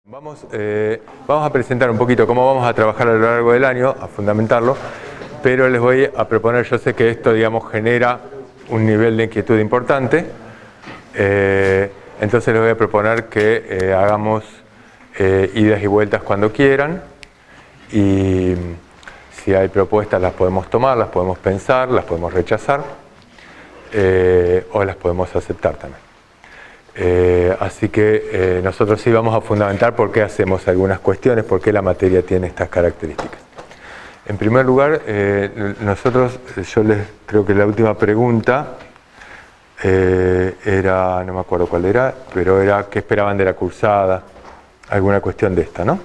Vamos a presentar un poquito cómo vamos a trabajar a lo largo del año, a fundamentarlo, pero les voy a proponer, yo sé que esto, digamos, genera un nivel de inquietud importante, entonces les voy a proponer que hagamos idas y vueltas cuando quieran, y si hay propuestas las podemos tomar, las podemos pensar, las podemos rechazar, o las podemos aceptar también. Así que nosotros sí vamos a fundamentar por qué hacemos algunas cuestiones, por qué la materia tiene estas características. En primer lugar, creo que la última pregunta era, no me acuerdo cuál era, pero era qué esperaban de la cursada, alguna cuestión de esta, ¿no?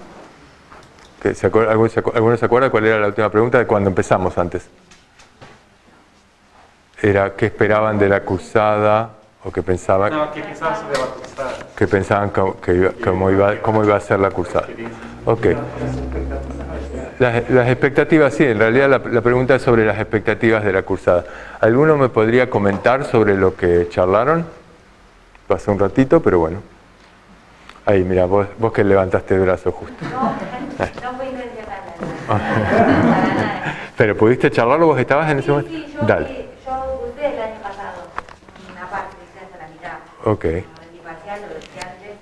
¿Alguno se acuerda cuál era la última pregunta de cuando empezamos antes? Era qué esperaban de la cursada. ¿O qué pensaban? No, ¿qué pensaban sobre la cursada? ¿Qué pensaban cómo iba a ser la cursada? Ok. Las expectativas, sí, en realidad la pregunta es sobre las expectativas de la cursada. ¿Alguno me podría comentar sobre lo que charlaron? Pasó un ratito, pero bueno. Ahí, mira, vos que levantaste el brazo justo. No pude nada. ¿Pero pudiste charlarlo? ¿Vos estabas en ese momento? Sí, Dale. yo cursé el año pasado, una parte, hasta la mitad. Ok. Mi parcial lo decía antes.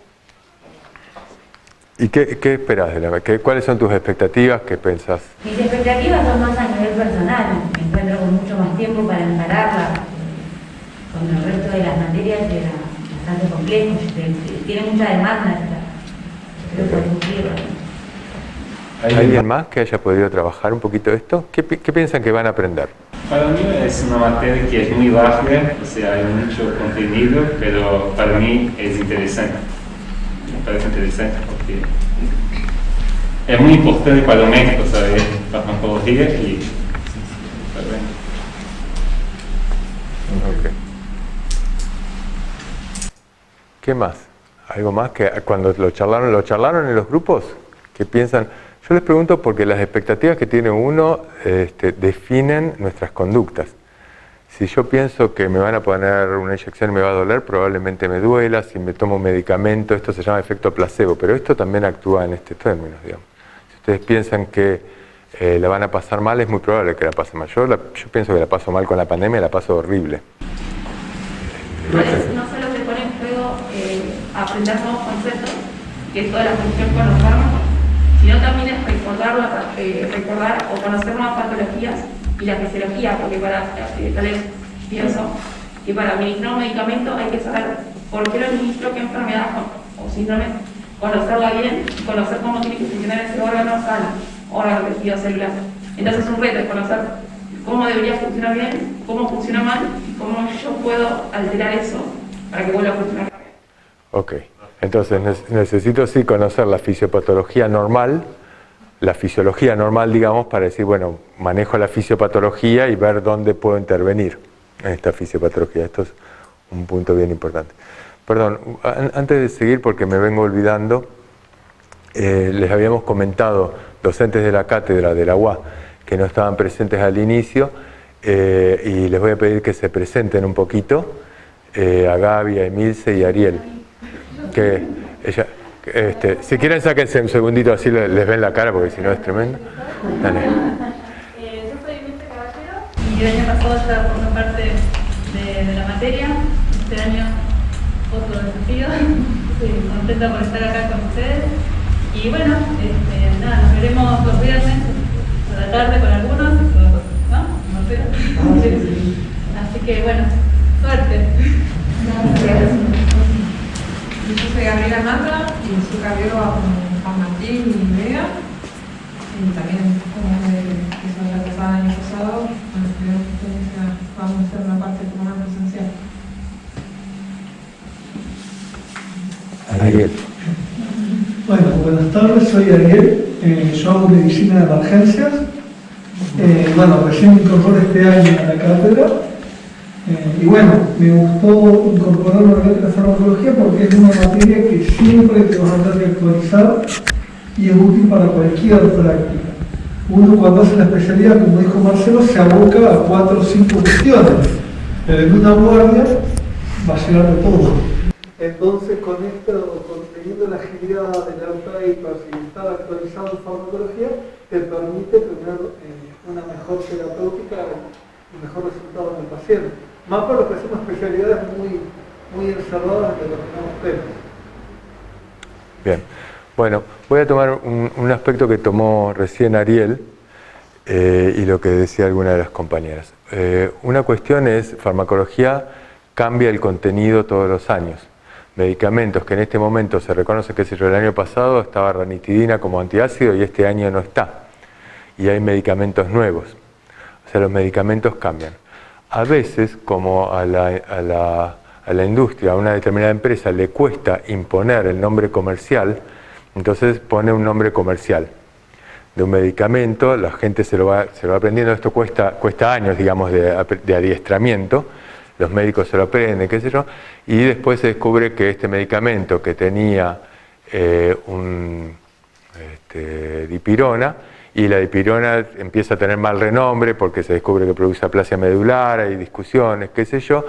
¿Y qué esperás de la? ¿Cuáles son tus expectativas? ¿Qué pensás? Mis expectativas son más a nivel personal. Me encuentro con mucho más tiempo para encararla. Con el resto de las materias era bastante complejo. Tiene mucha demanda. Creo que es cumplirla. ¿Hay alguien más que haya podido trabajar un poquito esto? ¿Qué piensan que van a aprender? Para mí es una materia que es muy vasta, o sea, hay mucho contenido, pero para mí es interesante. Me parece interesante porque es muy importante para los médicos saber farmacología y está bien. Okay. ¿Qué más? ¿Algo más que cuando lo charlaron en los grupos? ¿Qué piensan? Yo les pregunto porque las expectativas que tiene uno definen nuestras conductas. Si yo pienso que me van a poner una inyección y me va a doler, probablemente me duela. Si me tomo un medicamento, esto se llama efecto placebo, pero esto también actúa en estos términos, digamos. Si ustedes piensan que la van a pasar mal, es muy probable que la pasen mal. Yo pienso que la paso mal con la pandemia, la paso horrible. No solo se pone en juego aprender nuevos conceptos, que es toda la función con los fármacos, sino también es recordar o conocer nuevas patologías y la fisiología, porque tal vez pienso que para administrar un medicamento hay que saber por qué lo administro, qué enfermedad o síndrome, conocerla bien y conocer cómo tiene que funcionar ese órgano sano, órgano, tejido, celular. Entonces es un reto es conocer cómo debería funcionar bien, cómo funciona mal y cómo yo puedo alterar eso para que vuelva a funcionar bien. Ok. Entonces necesito sí conocer la fisiopatología normal, la fisiología normal, digamos, para decir, bueno, manejo la fisiopatología y ver dónde puedo intervenir en esta fisiopatología. Esto es un punto bien importante. Perdón, antes de seguir, porque me vengo olvidando, les habíamos comentado, docentes de la cátedra de la UA, que no estaban presentes al inicio, y les voy a pedir que se presenten un poquito, a Gaby, a Emilce y a Ariel. Que ella, si quieren sáquense un segundito así les ven la cara porque si no es tremendo. Dale. Yo soy Emilce Caballero y el año pasado ya formé parte de la materia. Este año otro desafío. Estoy contenta por estar acá con ustedes. Y bueno, nada, nos veremos los viernes a la tarde con algunos, ¿no? Así que bueno, suerte. Gracias. Yo soy Gabriela Mata y soy cardióloga con Juan Martín y Bea. Y también, como hizo la pasada el año pasado, con la primera experiencia vamos a hacer una parte como una presencial. Ariel. Bueno, buenas tardes, soy Ariel. Yo hago medicina de emergencias. Bueno, recién me incorporé este año a la cátedra. Y bueno, me gustó incorporar la farmacología porque es una materia que siempre te vas a tener que actualizar y es útil para cualquier práctica. Uno cuando hace la especialidad, como dijo Marcelo, se aboca a 4 o 5 cuestiones, pero en una guardia va a llegar de todo. Entonces, con esto, teniendo la agilidad de leer papers y estar actualizado en farmacología, te permite tener una mejor terapéutica y mejor resultado en el paciente. Más para los que hacemos especialidades muy encerradas en determinados temas. Bien, bueno, voy a tomar un aspecto que tomó recién Ariel y lo que decía alguna de las compañeras. Una cuestión es, farmacología cambia el contenido todos los años. Medicamentos que en este momento se reconoce que el año pasado estaba ranitidina como antiácido y este año no está. Y hay medicamentos nuevos. O sea, los medicamentos cambian. A veces, como a la industria, a una determinada empresa le cuesta imponer el nombre comercial, entonces pone un nombre comercial de un medicamento, la gente se lo va aprendiendo, esto cuesta años, digamos, de adiestramiento, los médicos se lo aprenden, qué sé yo, y después se descubre que este medicamento que tenía dipirona, y la dipirona empieza a tener mal renombre porque se descubre que produce aplasia medular, hay discusiones, qué sé yo,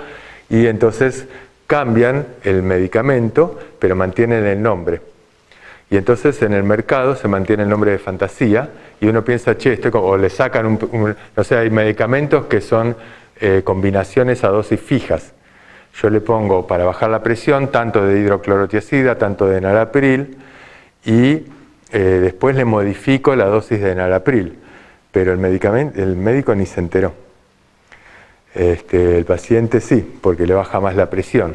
y entonces cambian el medicamento, pero mantienen el nombre. Y entonces en el mercado se mantiene el nombre de fantasía, y uno piensa, che, o le sacan no sé, hay medicamentos que son combinaciones a dosis fijas. Yo le pongo para bajar la presión tanto de hidroclorotiazida, tanto de enalapril, y después le modifico la dosis de enalapril, pero el médico ni se enteró. El paciente sí, porque le baja más la presión.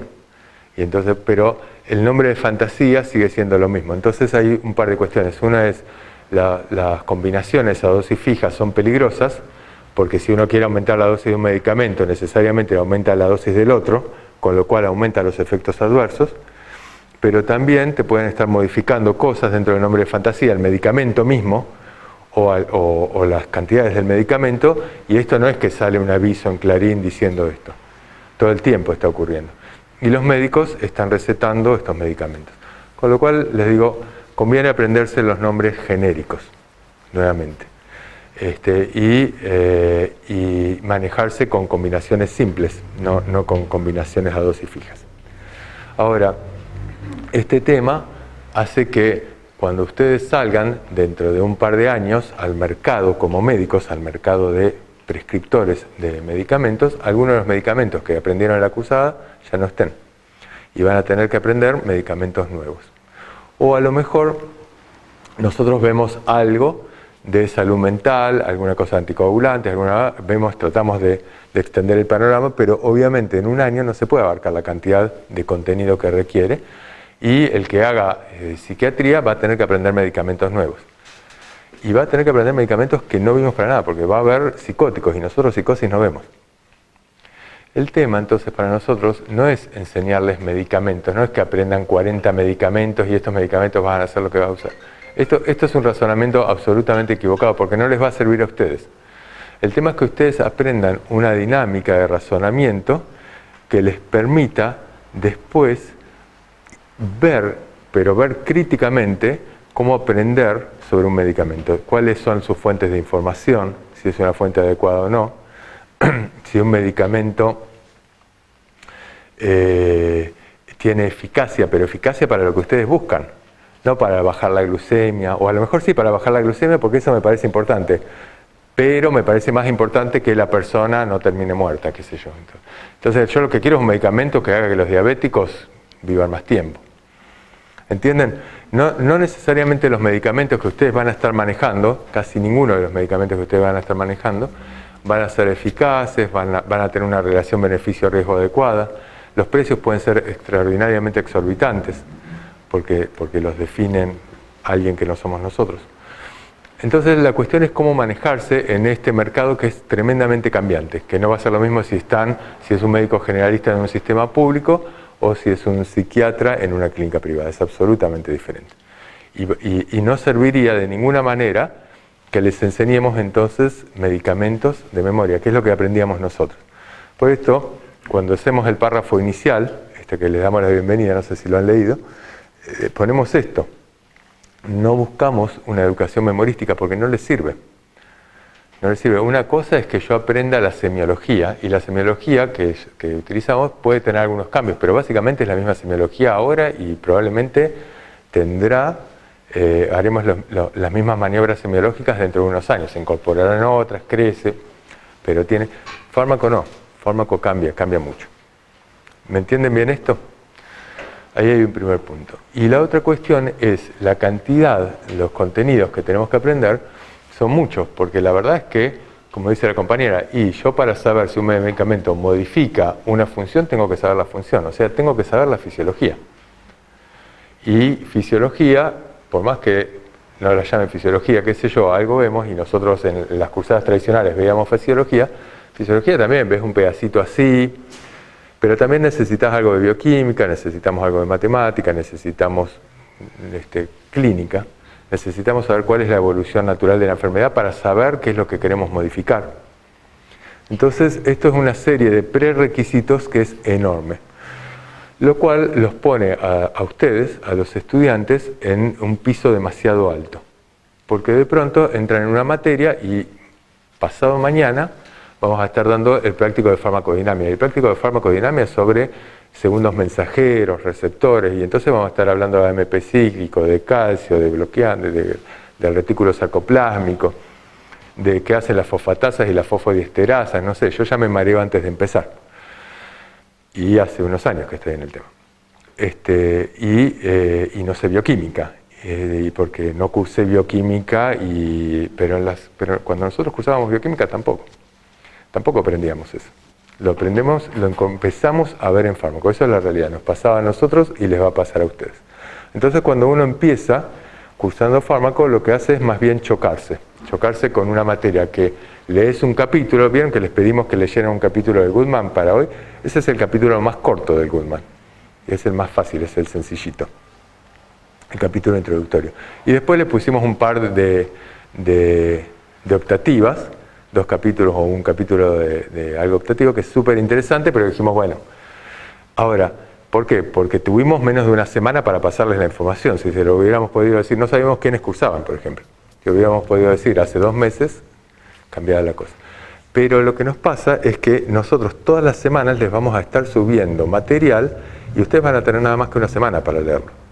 Y entonces, pero el nombre de fantasía sigue siendo lo mismo. Entonces hay un par de cuestiones. Una es las combinaciones a dosis fijas son peligrosas, porque si uno quiere aumentar la dosis de un medicamento, necesariamente aumenta la dosis del otro, con lo cual aumenta los efectos adversos, pero también te pueden estar modificando cosas dentro del nombre de fantasía, el medicamento mismo, o las cantidades del medicamento, y esto no es que sale un aviso en Clarín diciendo esto. Todo el tiempo está ocurriendo. Y los médicos están recetando estos medicamentos. Con lo cual, les digo, conviene aprenderse los nombres genéricos, nuevamente. Y manejarse con combinaciones simples, no con combinaciones a dosis fijas. Ahora, este tema hace que cuando ustedes salgan dentro de un par de años al mercado como médicos, al mercado de prescriptores de medicamentos, algunos de los medicamentos que aprendieron en la cursada ya no estén. Y van a tener que aprender medicamentos nuevos. O a lo mejor nosotros vemos algo de salud mental, alguna cosa anticoagulante, tratamos de extender el panorama, pero obviamente en un año no se puede abarcar la cantidad de contenido que requiere, y el que haga psiquiatría va a tener que aprender medicamentos nuevos. Y va a tener que aprender medicamentos que no vimos para nada, porque va a haber psicóticos y nosotros psicosis no vemos. El tema entonces para nosotros no es enseñarles medicamentos, no es que aprendan 40 medicamentos y estos medicamentos van a hacer lo que va a usar. Esto es un razonamiento absolutamente equivocado porque no les va a servir a ustedes. El tema es que ustedes aprendan una dinámica de razonamiento que les permita después ver críticamente cómo aprender sobre un medicamento, cuáles son sus fuentes de información, si es una fuente adecuada o no, si un medicamento tiene eficacia, pero eficacia para lo que ustedes buscan, no para bajar la glucemia, o a lo mejor sí para bajar la glucemia porque eso me parece importante, pero me parece más importante que la persona no termine muerta, qué sé yo. Entonces yo lo que quiero es un medicamento que haga que los diabéticos vivan más tiempo. ¿Entienden? No necesariamente los medicamentos que ustedes van a estar manejando, casi ninguno de los medicamentos que ustedes van a estar manejando, van a ser eficaces, van a tener una relación beneficio-riesgo adecuada. Los precios pueden ser extraordinariamente exorbitantes, porque los definen alguien que no somos nosotros. Entonces la cuestión es cómo manejarse en este mercado que es tremendamente cambiante, que no va a ser lo mismo si es un médico generalista en un sistema público o si es un psiquiatra en una clínica privada, es absolutamente diferente. Y no serviría de ninguna manera que les enseñemos entonces medicamentos de memoria, que es lo que aprendíamos nosotros. Por esto, cuando hacemos el párrafo inicial, que les damos la bienvenida, no sé si lo han leído, ponemos esto: no buscamos una educación memorística porque no les sirve. no le sirve. Una cosa es que yo aprenda la semiología, y la semiología que utilizamos puede tener algunos cambios, pero básicamente es la misma semiología ahora y probablemente tendrá, haremos las mismas maniobras semiológicas dentro de unos años, se incorporarán otras, crece, pero tiene... Fármaco no, fármaco cambia mucho. ¿Me entienden bien esto? Ahí hay un primer punto. Y la otra cuestión es la cantidad, los contenidos que tenemos que aprender son muchos, porque la verdad es que, como dice la compañera, y yo para saber si un medicamento modifica una función, tengo que saber la función, o sea, tengo que saber la fisiología. Y fisiología, por más que no la llamen fisiología, qué sé yo, algo vemos, y nosotros en las cursadas tradicionales veíamos fisiología también, ves un pedacito así, pero también necesitas algo de bioquímica, necesitamos algo de matemática, necesitamos clínica, necesitamos saber cuál es la evolución natural de la enfermedad para saber qué es lo que queremos modificar. Entonces, esto es una serie de prerequisitos que es enorme, lo cual los pone a ustedes, a los estudiantes, en un piso demasiado alto, porque de pronto entran en una materia y pasado mañana vamos a estar dando el práctico de farmacodinámica. El práctico de farmacodinámica es sobre segundos mensajeros, receptores, y entonces vamos a estar hablando de AMP cíclico, de calcio, de bloqueante, del retículo sarcoplásmico, de qué hacen las fosfatasas y las fosfodiesterasas, no sé, yo ya me mareo antes de empezar. Y hace unos años que estoy en el tema. Y no sé bioquímica, porque no cursé bioquímica, pero cuando nosotros cursábamos bioquímica tampoco aprendíamos eso. Lo aprendemos, lo empezamos a ver en fármaco. Eso es la realidad. Nos pasaba a nosotros y les va a pasar a ustedes. Entonces, cuando uno empieza cursando fármaco, lo que hace es más bien chocarse con una materia que lees un capítulo. ¿Vieron que les pedimos que leyeran un capítulo de Goodman para hoy? Ese es el capítulo más corto del Goodman. Es el más fácil, es el sencillito. El capítulo introductorio. Y después le pusimos un par de optativas, 2 capítulos o un capítulo de algo optativo que es súper interesante, pero dijimos, bueno, ahora, ¿por qué? Porque tuvimos menos de una semana para pasarles la información. Si se lo hubiéramos podido decir, no sabíamos quiénes cursaban, por ejemplo. Si hubiéramos podido decir hace 2 meses, cambiaba la cosa. Pero lo que nos pasa es que nosotros todas las semanas les vamos a estar subiendo material y ustedes van a tener nada más que una semana para leerlo.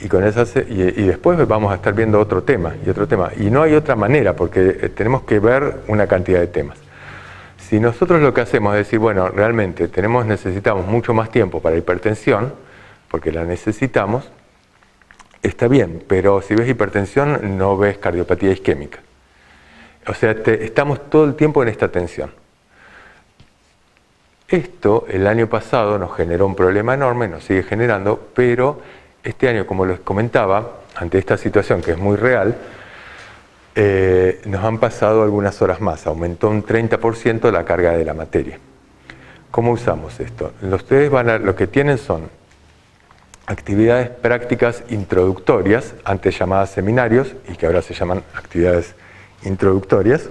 Y después vamos a estar viendo otro tema. Y no hay otra manera, porque tenemos que ver una cantidad de temas. Si nosotros lo que hacemos es decir, bueno, realmente necesitamos mucho más tiempo para hipertensión, porque la necesitamos, está bien, pero si ves hipertensión no ves cardiopatía isquémica. O sea, estamos todo el tiempo en esta tensión. Esto el año pasado nos generó un problema enorme, nos sigue generando, pero este año, como les comentaba, ante esta situación que es muy real, nos han pasado algunas horas más, aumentó un 30% la carga de la materia. ¿Cómo usamos esto? Ustedes lo que tienen son actividades prácticas introductorias, antes llamadas seminarios, y que ahora se llaman actividades introductorias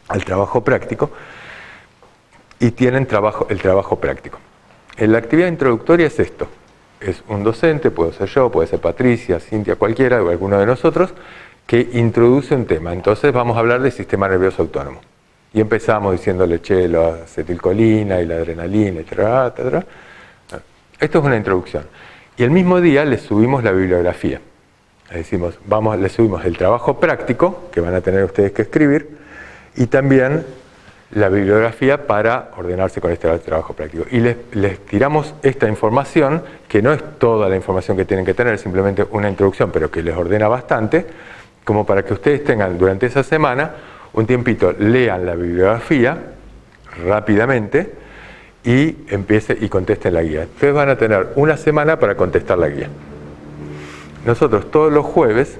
al trabajo práctico, y tienen el trabajo práctico. La actividad introductoria es esto. Es un docente, puedo ser yo, puede ser Patricia, Cintia, cualquiera, o alguno de nosotros, que introduce un tema. Entonces vamos a hablar del sistema nervioso autónomo. Y empezamos diciéndole, la acetilcolina y la adrenalina, etc. Esto es una introducción. Y el mismo día les subimos la bibliografía. Les subimos el trabajo práctico, que van a tener ustedes que escribir, y también la bibliografía para ordenarse con este trabajo práctico. Y les tiramos esta información, que no es toda la información que tienen que tener, simplemente una introducción, pero que les ordena bastante, como para que ustedes tengan durante esa semana un tiempito, lean la bibliografía rápidamente y contesten la guía. Ustedes van a tener una semana para contestar la guía. Nosotros todos los jueves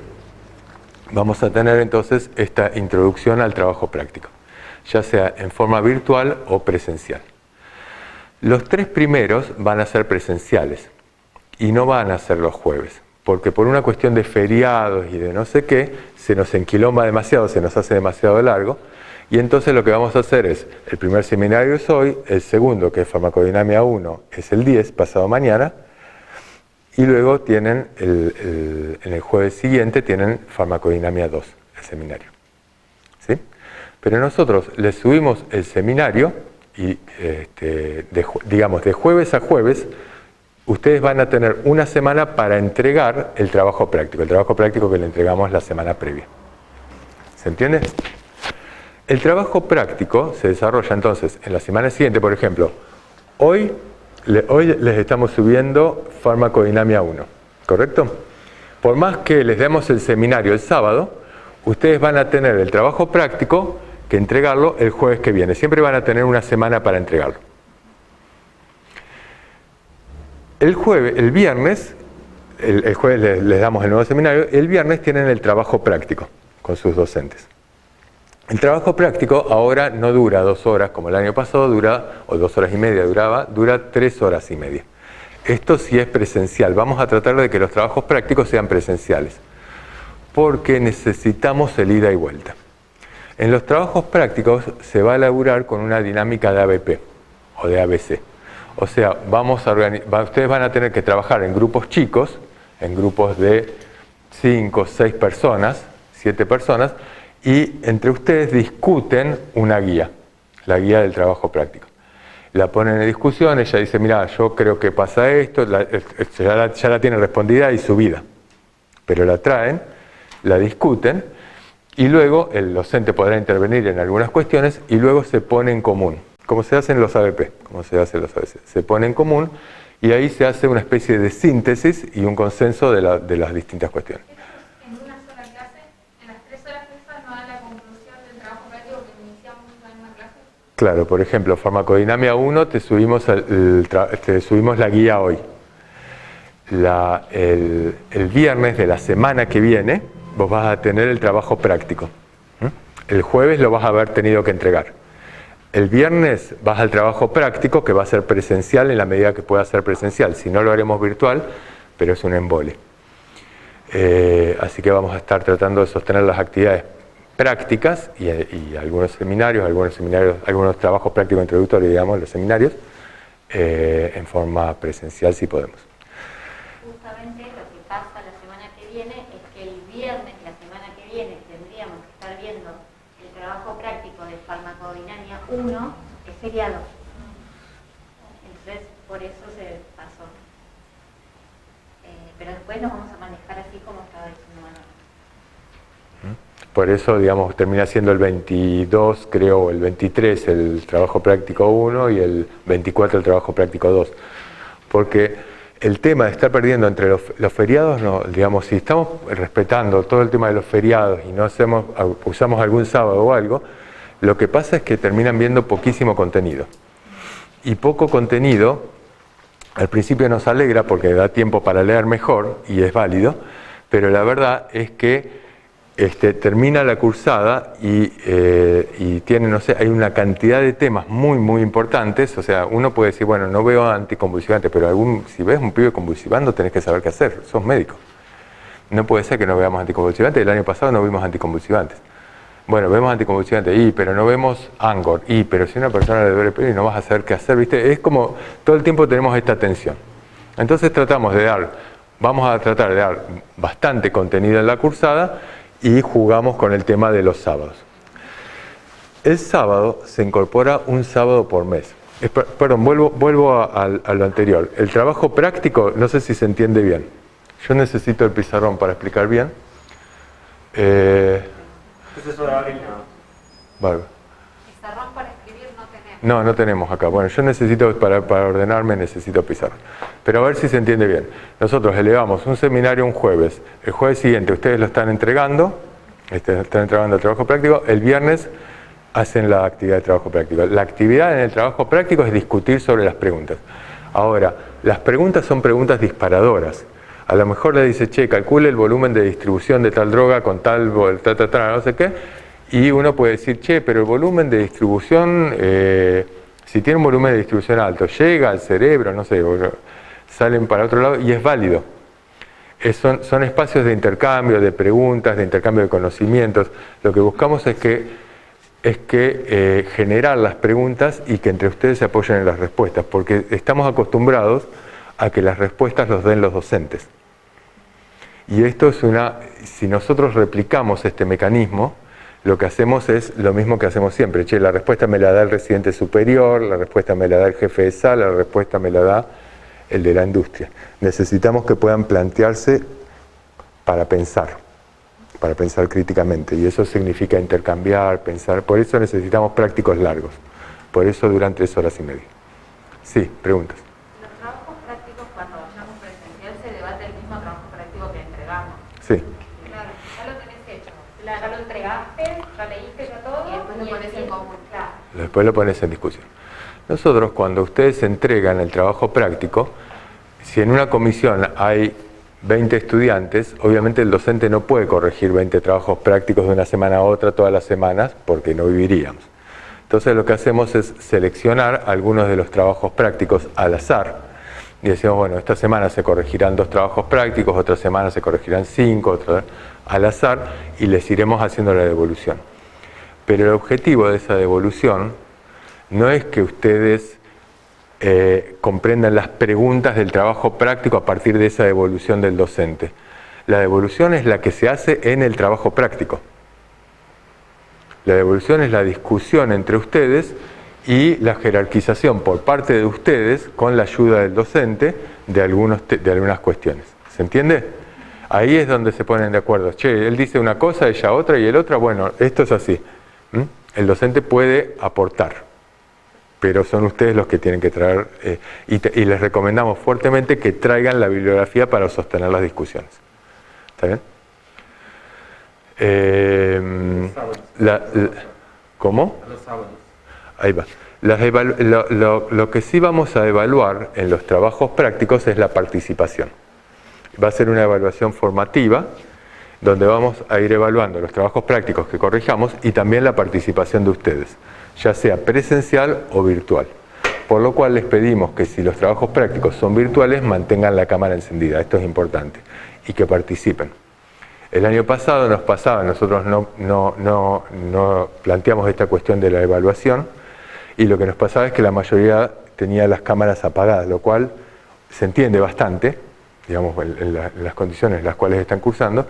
vamos a tener entonces esta introducción al trabajo práctico, ya sea en forma virtual o presencial. Los 3 primeros van a ser presenciales y no van a ser los jueves, porque por una cuestión de feriados y de no sé qué, se nos enquilomba demasiado, se nos hace demasiado largo, y entonces lo que vamos a hacer es, el primer seminario es hoy, el segundo, que es Farmacodinamia 1, es el 10, pasado mañana, y luego tienen, en el jueves siguiente, tienen Farmacodinamia 2, el seminario. Pero nosotros les subimos el seminario y digamos de jueves a jueves ustedes van a tener una semana para entregar el trabajo práctico que le entregamos la semana previa. ¿Se entiende? El trabajo práctico se desarrolla entonces en la semana siguiente. Por ejemplo, hoy les estamos subiendo farmacodinamia 1, ¿correcto? Por más que les demos el seminario el sábado, ustedes van a tener el trabajo práctico que entregarlo el jueves que viene. Siempre van a tener una semana para entregarlo. El viernes, el jueves les damos el nuevo seminario, el viernes tienen el trabajo práctico con sus docentes. El trabajo práctico ahora no dura 2 horas como el año pasado, o 2 horas y media dura 3 horas y media. Esto sí es presencial. Vamos a tratar de que los trabajos prácticos sean presenciales, porque necesitamos el ida y vuelta. En los trabajos prácticos se va a elaborar con una dinámica de ABP o de ABC. O sea, ustedes van a tener que trabajar en grupos chicos, en grupos de 5, 6 personas, 7 personas, y entre ustedes discuten una guía, la guía del trabajo práctico. La ponen en discusión, ella dice, mira, yo creo que pasa esto, ya la tienen respondida y subida. Pero la traen, la discuten, y luego el docente podrá intervenir en algunas cuestiones, y luego se pone en común, como se hacen los ABP, se pone en común, y ahí se hace una especie de síntesis y un consenso de las distintas cuestiones. ¿En una sola clase? ¿En las 3 horas estas no da la conclusión del trabajo práctico que iniciamos en una clase? Claro, por ejemplo, farmacodinamia 1 te subimos la guía hoy. El viernes de la semana que viene vos vas a tener el trabajo práctico. El jueves lo vas a haber tenido que entregar. El viernes vas al trabajo práctico que va a ser presencial en la medida que pueda ser presencial. Si no, lo haremos virtual, pero es un embole. Así que vamos a estar tratando de sostener las actividades prácticas y algunos seminarios, algunos trabajos prácticos introductorios, digamos, los seminarios, en forma presencial si podemos. Justamente lo que pasa la semana que viene es que el viernes, la semana que viene, tendríamos que estar viendo el trabajo práctico de farmacodinamia 1, que es feriado. Entonces, por eso se pasó. Pero después nos vamos a manejar así como estaba diciendo Manuel. Por eso, digamos, termina siendo el 22, creo, o el 23 el trabajo práctico 1 y el 24 el trabajo práctico 2. Porque el tema de estar perdiendo entre los feriados, no, digamos, si estamos respetando todo el tema de los feriados y no usamos algún sábado o algo, lo que pasa es que terminan viendo poquísimo contenido. Y poco contenido, al principio nos alegra porque da tiempo para leer mejor y es válido, pero la verdad es que termina la cursada y tiene, no sé, hay una cantidad de temas muy, muy importantes. O sea, uno puede decir, bueno, no veo anticonvulsivantes, pero si ves un pibe convulsivando tenés que saber qué hacer, sos médico. No puede ser que no veamos anticonvulsivantes, el año pasado no vimos anticonvulsivantes. Bueno, vemos anticonvulsivantes, pero no vemos Angor, pero si una persona le duele el pelo y no vas a saber qué hacer, ¿viste? Es como, todo el tiempo tenemos esta tensión. Entonces vamos a tratar de dar bastante contenido en la cursada, y jugamos con el tema de los sábados. El sábado se incorpora un sábado por mes. Perdón, vuelvo a lo anterior. El trabajo práctico, no sé si se entiende bien. Yo necesito el pizarrón para explicar bien. Vale. Pizarrón para escribir no tenemos. No tenemos acá. Bueno, yo necesito, para ordenarme, necesito pizarrón. Pero a ver si se entiende bien. Nosotros elevamos un seminario un jueves. El jueves siguiente ustedes lo están entregando el trabajo práctico. El viernes hacen la actividad de trabajo práctico. La actividad en el trabajo práctico es discutir sobre las preguntas. Ahora, las preguntas son preguntas disparadoras. A lo mejor le dice, che, calcule el volumen de distribución de tal droga con tal, no sé qué. Y uno puede decir, che, pero el volumen de distribución, si tiene un volumen de distribución alto, llega al cerebro, no sé, salen para otro lado y es válido. Son espacios de intercambio, de preguntas, de intercambio de conocimientos. Lo que buscamos es que generar las preguntas y que entre ustedes se apoyen en las respuestas, porque estamos acostumbrados a que las respuestas los den los docentes. Y esto si nosotros replicamos este mecanismo, lo que hacemos es lo mismo que hacemos siempre. Che, la respuesta me la da el residente superior, la respuesta me la da el jefe de sala, la respuesta me la da el de la industria. Necesitamos que puedan plantearse para pensar críticamente, y eso significa intercambiar, pensar. Por eso necesitamos prácticos largos, por eso duran 3 horas y media. Sí, preguntas. Los trabajos prácticos, cuando vayamos presencial, se debate el mismo trabajo práctico que entregamos. Sí. Claro, ya lo tenés hecho, ya lo entregaste, ya leíste ya todo, y después lo pones en común. Claro. Después lo pones en discusión. Nosotros, cuando ustedes entregan el trabajo práctico, si en una comisión hay 20 estudiantes, obviamente el docente no puede corregir 20 trabajos prácticos de una semana a otra todas las semanas, porque no viviríamos. Entonces lo que hacemos es seleccionar algunos de los trabajos prácticos al azar, y decimos, bueno, esta semana se corregirán 2 trabajos prácticos, otra semana se corregirán 5, otra al azar, y les iremos haciendo la devolución. Pero el objetivo de esa devolución no es que ustedes comprendan las preguntas del trabajo práctico a partir de esa devolución del docente. La devolución es la que se hace en el trabajo práctico. La devolución es la discusión entre ustedes y la jerarquización por parte de ustedes con la ayuda del docente de algunas cuestiones. ¿Se entiende? Ahí es donde se ponen de acuerdo. Che, él dice una cosa, ella otra y el otra, bueno, esto es así. El docente puede aportar, pero son ustedes los que tienen que traer, y les recomendamos fuertemente que traigan la bibliografía para sostener las discusiones. ¿Está bien? ¿Cómo? Los sábados. Ahí va. Lo que sí vamos a evaluar en los trabajos prácticos es la participación. Va a ser una evaluación formativa, donde vamos a ir evaluando los trabajos prácticos que corrijamos y también la participación de ustedes, ya sea presencial o virtual. Por lo cual les pedimos que si los trabajos prácticos son virtuales, mantengan la cámara encendida, esto es importante, y que participen. El año pasado nos pasaba, nosotros no planteamos esta cuestión de la evaluación, y lo que nos pasaba es que la mayoría tenía las cámaras apagadas, lo cual se entiende bastante, digamos, en las condiciones en las cuales están cursando,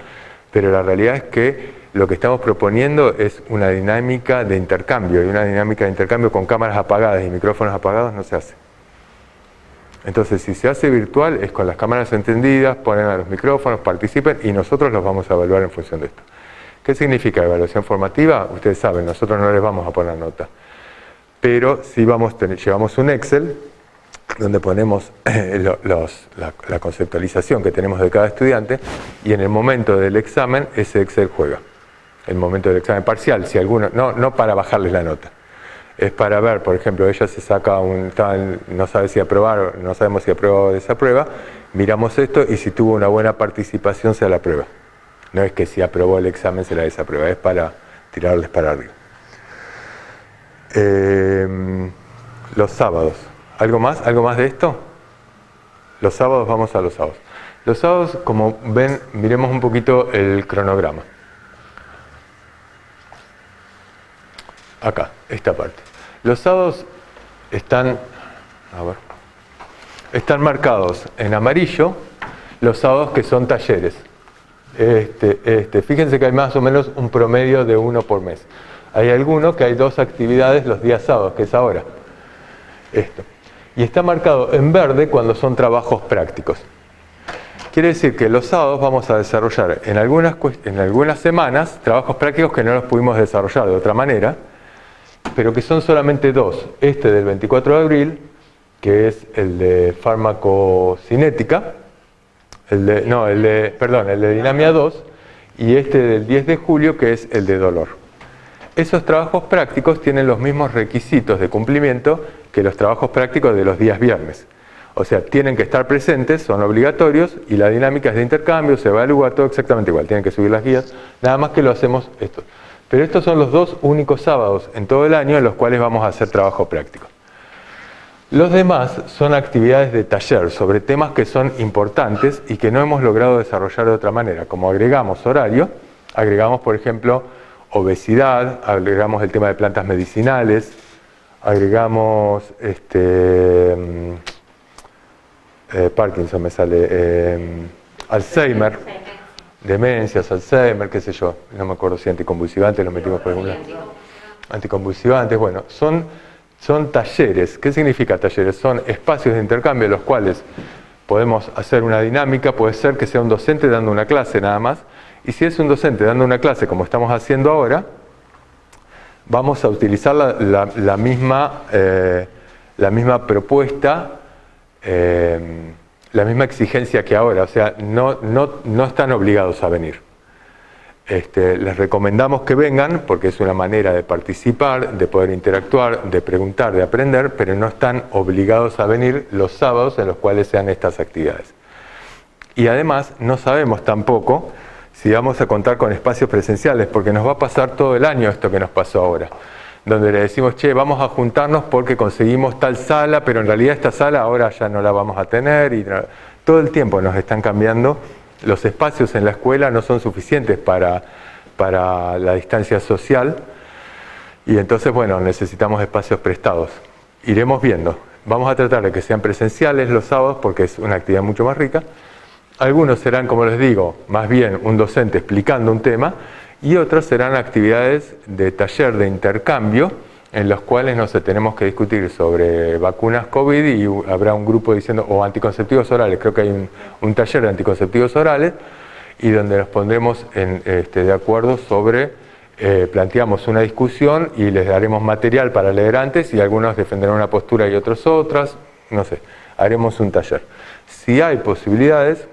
pero la realidad es que lo que estamos proponiendo es una dinámica de intercambio, y una dinámica de intercambio con cámaras apagadas y micrófonos apagados no se hace. Entonces, si se hace virtual, es con las cámaras encendidas, ponen a los micrófonos, participen, y nosotros los vamos a evaluar en función de esto. ¿Qué significa evaluación formativa? Ustedes saben, nosotros no les vamos a poner nota, pero sí llevamos un Excel donde ponemos la conceptualización que tenemos de cada estudiante, y en el momento del examen ese Excel juega. El momento del examen parcial, si alguno, no para bajarles la nota, es para ver, por ejemplo, ella se saca no sabe si aprobar, no sabemos si aprueba o desaprueba, miramos esto y si tuvo una buena participación se la aprueba. No es que si aprobó el examen se la desaprueba, es para tirarles para arriba. Los sábados. ¿Algo más de esto? Los sábados, vamos a los sábados. Los sábados, como ven, miremos un poquito el cronograma. Acá, esta parte. Los sábados están marcados en amarillo, los sábados que son talleres. Fíjense que hay más o menos un promedio de 1 por mes. Hay alguno que hay 2 actividades los días sábados, que es ahora. Esto. Y está marcado en verde cuando son trabajos prácticos. Quiere decir que los sábados vamos a desarrollar en algunas semanas trabajos prácticos que no los pudimos desarrollar de otra manera, pero que son solamente 2. Este del 24 de abril, que es el de farmacocinética, el de dinamia 2, y este del 10 de julio, que es el de dolor. Esos trabajos prácticos tienen los mismos requisitos de cumplimiento que los trabajos prácticos de los días viernes. O sea, tienen que estar presentes, son obligatorios, y la dinámica es de intercambio, se evalúa todo exactamente igual, tienen que subir las guías, nada más que lo hacemos esto. Pero estos son los 2 únicos sábados en todo el año en los cuales vamos a hacer trabajo práctico. Los demás son actividades de taller sobre temas que son importantes y que no hemos logrado desarrollar de otra manera. Como agregamos horario, agregamos, por ejemplo, obesidad, agregamos el tema de plantas medicinales, agregamos Parkinson me sale, Alzheimer, demencias, Alzheimer, qué sé yo, no me acuerdo si anticonvulsivantes lo metimos por algún lado. Anticonvulsivantes, bueno, son talleres. ¿Qué significa talleres? Son espacios de intercambio en los cuales podemos hacer una dinámica, puede ser que sea un docente dando una clase nada más, y si es un docente dando una clase como estamos haciendo ahora, vamos a utilizar la misma propuesta, la misma exigencia que ahora, o sea, no están obligados a venir. Les recomendamos que vengan porque es una manera de participar, de poder interactuar, de preguntar, de aprender, pero no están obligados a venir los sábados en los cuales sean estas actividades. Y además no sabemos tampoco si vamos a contar con espacios presenciales, porque nos va a pasar todo el año esto que nos pasó ahora, donde le decimos, che, vamos a juntarnos porque conseguimos tal sala, pero en realidad esta sala ahora ya no la vamos a tener, y todo el tiempo nos están cambiando. Los espacios en la escuela no son suficientes para la distancia social, y entonces, bueno, necesitamos espacios prestados. Iremos viendo. Vamos a tratar de que sean presenciales los sábados porque es una actividad mucho más rica. Algunos serán, como les digo, más bien un docente explicando un tema, y otros serán actividades de taller de intercambio en los cuales no sé, tenemos que discutir sobre vacunas COVID y habrá un grupo diciendo, o anticonceptivos orales, creo que hay un taller de anticonceptivos orales, y donde nos pondremos de acuerdo sobre, planteamos una discusión y les daremos material para leer antes, y algunos defenderán una postura y otros otras, no sé, haremos un taller. Si hay posibilidades,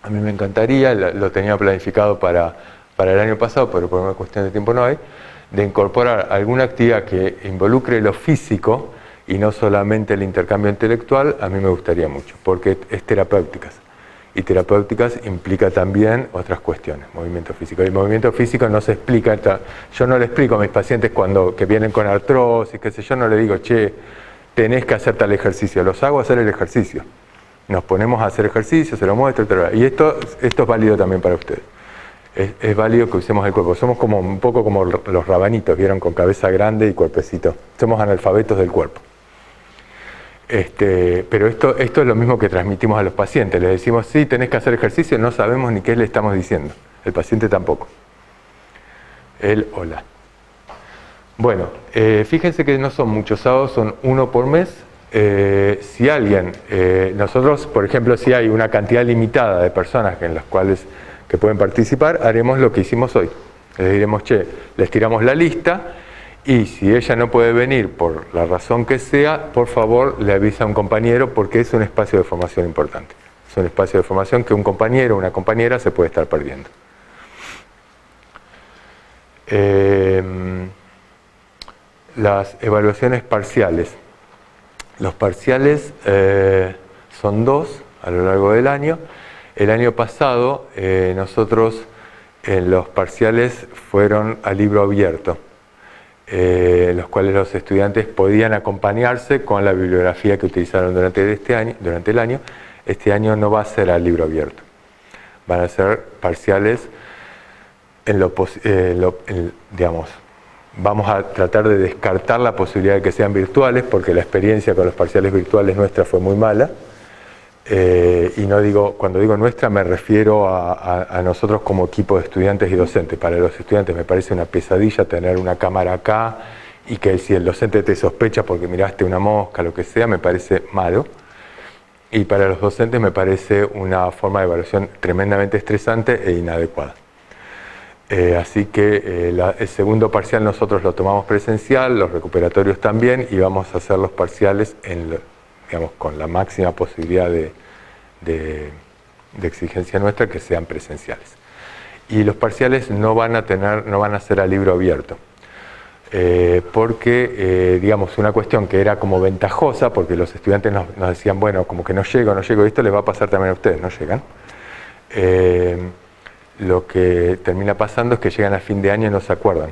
a mí me encantaría, lo tenía planificado para el año pasado, pero por una cuestión de tiempo no hay, de incorporar alguna actividad que involucre lo físico y no solamente el intercambio intelectual. A mí me gustaría mucho, porque es terapéuticas. Y terapéuticas implica también otras cuestiones, movimiento físico. El movimiento físico no se explica, yo no le explico a mis pacientes que vienen con artrosis, qué sé yo, no le digo, che, tenés que hacer tal ejercicio, los hago hacer el ejercicio. Nos ponemos a hacer ejercicio, se lo muestro, etc. Y esto es válido también para ustedes. Es válido que usemos el cuerpo. Somos como un poco como los rabanitos, ¿vieron? Con cabeza grande y cuerpecito. Somos analfabetos del cuerpo. Pero esto es lo mismo que transmitimos a los pacientes. Les decimos, sí, tenés que hacer ejercicio, no sabemos ni qué le estamos diciendo. El paciente tampoco. Él o la. Bueno, fíjense que no son muchos sábados, son uno por mes. Si alguien, nosotros, por ejemplo, si hay una cantidad limitada de personas en las cuales que pueden participar, haremos lo que hicimos hoy. Les diremos, che, les tiramos la lista, y si ella no puede venir por la razón que sea, por favor le avisa a un compañero, porque es un espacio de formación importante. Es un espacio de formación que un compañero o una compañera se puede estar perdiendo. Las evaluaciones parciales. Los parciales son 2 a lo largo del año. El año pasado nosotros en los parciales fueron a libro abierto, en los cuales los estudiantes podían acompañarse con la bibliografía que utilizaron durante el año. Este año no va a ser a libro abierto. Van a ser parciales digamos, vamos a tratar de descartar la posibilidad de que sean virtuales, porque la experiencia con los parciales virtuales nuestra fue muy mala. Y no digo, cuando digo nuestra me refiero a nosotros como equipo de estudiantes y docentes. Para los estudiantes me parece una pesadilla tener una cámara acá, y que si el docente te sospecha porque miraste una mosca, lo que sea, me parece malo. Y para los docentes me parece una forma de evaluación tremendamente estresante e inadecuada. Así que el segundo parcial nosotros lo tomamos presencial, los recuperatorios también, y vamos a hacer los parciales digamos, con la máxima posibilidad de exigencia nuestra, que sean presenciales. Y los parciales no van a ser a libro abierto, porque digamos, una cuestión que era como ventajosa, porque los estudiantes nos decían, bueno, como que no llego, y esto les va a pasar también a ustedes, no llegan. Lo que termina pasando es que llegan a fin de año y no se acuerdan.